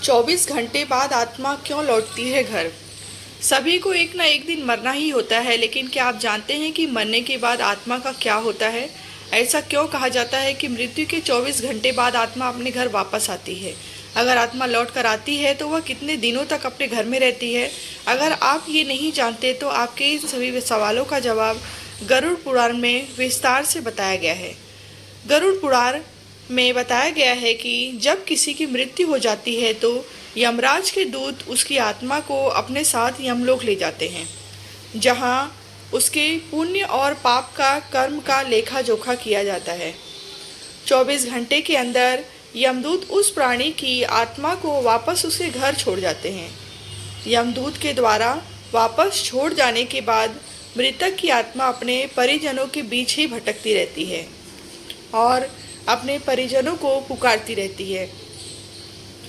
24 घंटे बाद आत्मा क्यों लौटती है घर? सभी को एक ना एक दिन मरना ही होता है, लेकिन क्या आप जानते हैं कि मरने के बाद आत्मा का क्या होता है? ऐसा क्यों कहा जाता है कि मृत्यु के 24 घंटे बाद आत्मा अपने घर वापस आती है? अगर आत्मा लौट कर आती है तो वह कितने दिनों तक अपने घर में रहती है? अगर आप ये नहीं जानते तो आपके इन सभी सवालों का जवाब गरुड़ पुराण में विस्तार से बताया गया है। गरुड़ पुराण में बताया गया है कि जब किसी की मृत्यु हो जाती है तो यमराज के दूत उसकी आत्मा को अपने साथ यमलोक ले जाते हैं, जहां उसके पुण्य और पाप का कर्म का लेखा जोखा किया जाता है। 24 घंटे के अंदर यमदूत उस प्राणी की आत्मा को वापस उसके घर छोड़ जाते हैं। यमदूत के द्वारा वापस छोड़ जाने के बाद मृतक की आत्मा अपने परिजनों के बीच ही भटकती रहती है और अपने परिजनों को पुकारती रहती है,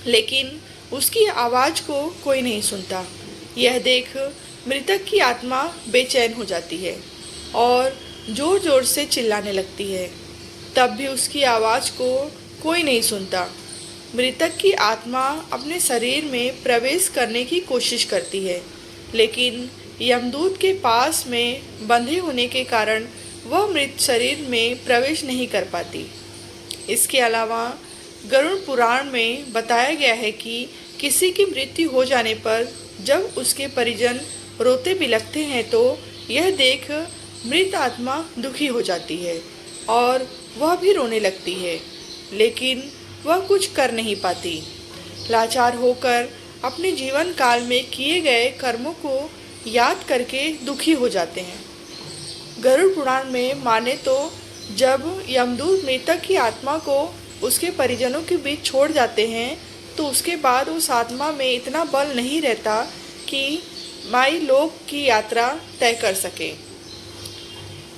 लेकिन उसकी आवाज़ को कोई नहीं सुनता। यह देख मृतक की आत्मा बेचैन हो जाती है और जोर जोर से चिल्लाने लगती है, तब भी उसकी आवाज़ को कोई नहीं सुनता। मृतक की आत्मा अपने शरीर में प्रवेश करने की कोशिश करती है, लेकिन यमदूत के पास में बंधे होने के कारण वह मृत शरीर में प्रवेश नहीं कर पाती। इसके अलावा गरुड़ पुराण में बताया गया है कि किसी की मृत्यु हो जाने पर जब उसके परिजन रोते बिलखते हैं तो यह देख मृत आत्मा दुखी हो जाती है और वह भी रोने लगती है, लेकिन वह कुछ कर नहीं पाती। लाचार होकर अपने जीवन काल में किए गए कर्मों को याद करके दुखी हो जाते हैं। गरुड़ पुराण में माने तो जब यमदूत मृतक की आत्मा को उसके परिजनों के बीच छोड़ जाते हैं तो उसके बाद उस आत्मा में इतना बल नहीं रहता कि माई लोक की यात्रा तय कर सके।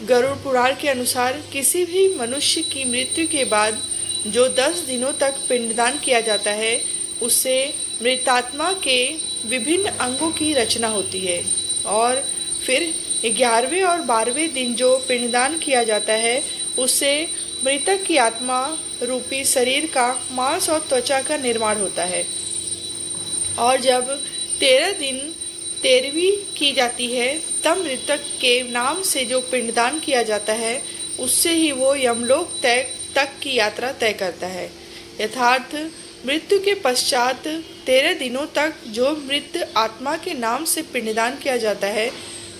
गरुड़ पुराण के अनुसार किसी भी मनुष्य की मृत्यु के बाद जो 10 दिनों तक पिंडदान किया जाता है, उससे मृतात्मा के विभिन्न अंगों की रचना होती है और फिर 11वें और 12वें दिन जो पिंडदान किया जाता है, उससे मृतक की आत्मा रूपी शरीर का मांस और त्वचा का निर्माण होता है। और जब 13 दिन 13वीं की जाती है, तब मृतक के नाम से जो पिंडदान किया जाता है, उससे ही वो यमलोक तक की यात्रा तय करता है। यथार्थ मृत्यु के पश्चात 13 दिनों तक जो मृत आत्मा के नाम से पिंडदान किया जाता है,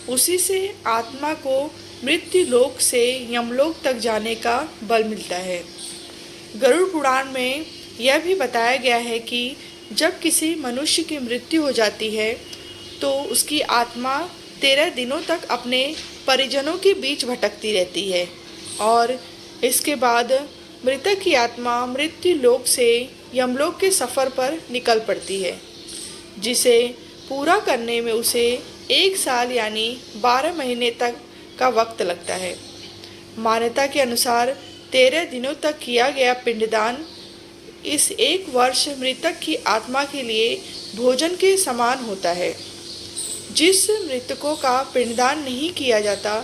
उसी से आत्मा को मृत्यु लोक से यमलोक तक जाने का बल मिलता है। गरुड़ पुराण में यह भी बताया गया है कि जब किसी मनुष्य की मृत्यु हो जाती है तो उसकी आत्मा 13 दिनों तक अपने परिजनों के बीच भटकती रहती है और इसके बाद मृतक की आत्मा मृत्यु लोक से यमलोक के सफ़र पर निकल पड़ती है, जिसे पूरा करने में उसे 1 साल यानी 12 महीने तक का वक्त लगता है। मान्यता के अनुसार 13 दिनों तक किया गया पिंडदान इस 1 वर्ष मृतक की आत्मा के लिए भोजन के समान होता है। जिस मृतकों का पिंडदान नहीं किया जाता,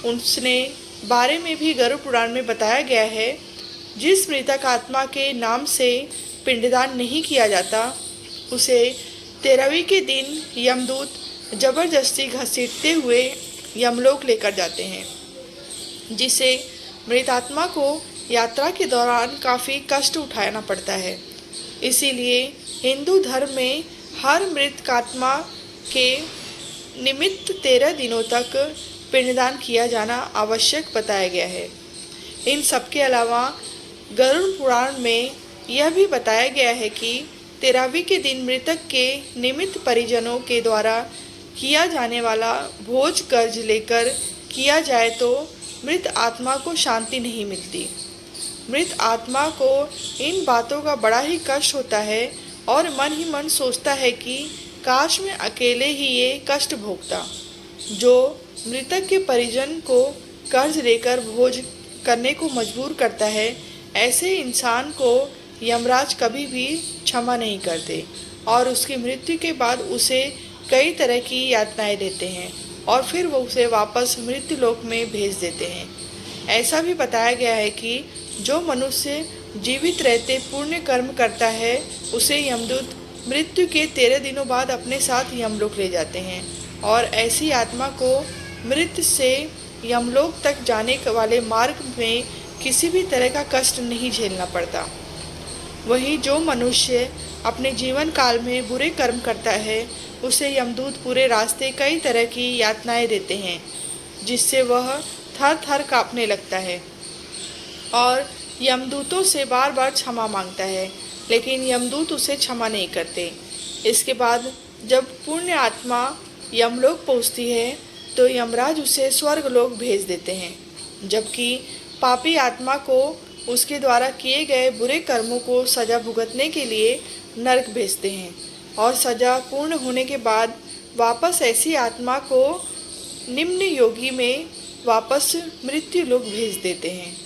उसने बारे में भी गरुड़ पुराण में बताया गया है। जिस मृतक आत्मा के नाम से पिंडदान नहीं किया जाता, उसे 13वीं के दिन यमदूत जबरदस्ती घसीटते हुए यमलोक लेकर जाते हैं, जिसे मृत आत्मा को यात्रा के दौरान काफ़ी कष्ट उठाना पड़ता है। इसीलिए हिंदू धर्म में हर मृत आत्मा के निमित्त 13 दिनों तक पिंडदान किया जाना आवश्यक बताया गया है। इन सब के अलावा गरुड़ पुराण में यह भी बताया गया है कि 13वीं के दिन मृतक के निमित्त परिजनों के द्वारा किया जाने वाला भोज कर्ज लेकर किया जाए तो मृत आत्मा को शांति नहीं मिलती। मृत आत्मा को इन बातों का बड़ा ही कष्ट होता है और मन ही मन सोचता है कि काश मैं अकेले ही ये कष्ट भोगता। जो मृतक के परिजन को कर्ज लेकर भोज करने को मजबूर करता है, ऐसे इंसान को यमराज कभी भी क्षमा नहीं करते और उसकी मृत्यु के बाद उसे कई तरह की यातनाएं देते हैं और फिर वो उसे वापस मृत्यु लोक में भेज देते हैं। ऐसा भी बताया गया है कि जो मनुष्य जीवित रहते पुण्य कर्म करता है, उसे यमदूत मृत्यु के 13 दिनों बाद अपने साथ यमलोक ले जाते हैं और ऐसी आत्मा को मृत्यु से यमलोक तक जाने वाले मार्ग में किसी भी तरह का कष्ट नहीं झेलना पड़ता। वहीं जो मनुष्य अपने जीवन काल में बुरे कर्म करता है उसे यमदूत पूरे रास्ते कई तरह की यातनाएं देते हैं, जिससे वह थर थर काँपने लगता है और यमदूतों से बार बार क्षमा मांगता है, लेकिन यमदूत उसे क्षमा नहीं करते। इसके बाद जब पुण्य आत्मा यमलोक पहुंचती है तो यमराज उसे स्वर्गलोक भेज देते हैं, जबकि पापी आत्मा को उसके द्वारा किए गए बुरे कर्मों को सजा भुगतने के लिए नरक भेजते हैं और सजा पूर्ण होने के बाद वापस ऐसी आत्मा को निम्न योगी में वापस मृत्यु लोक भेज देते हैं।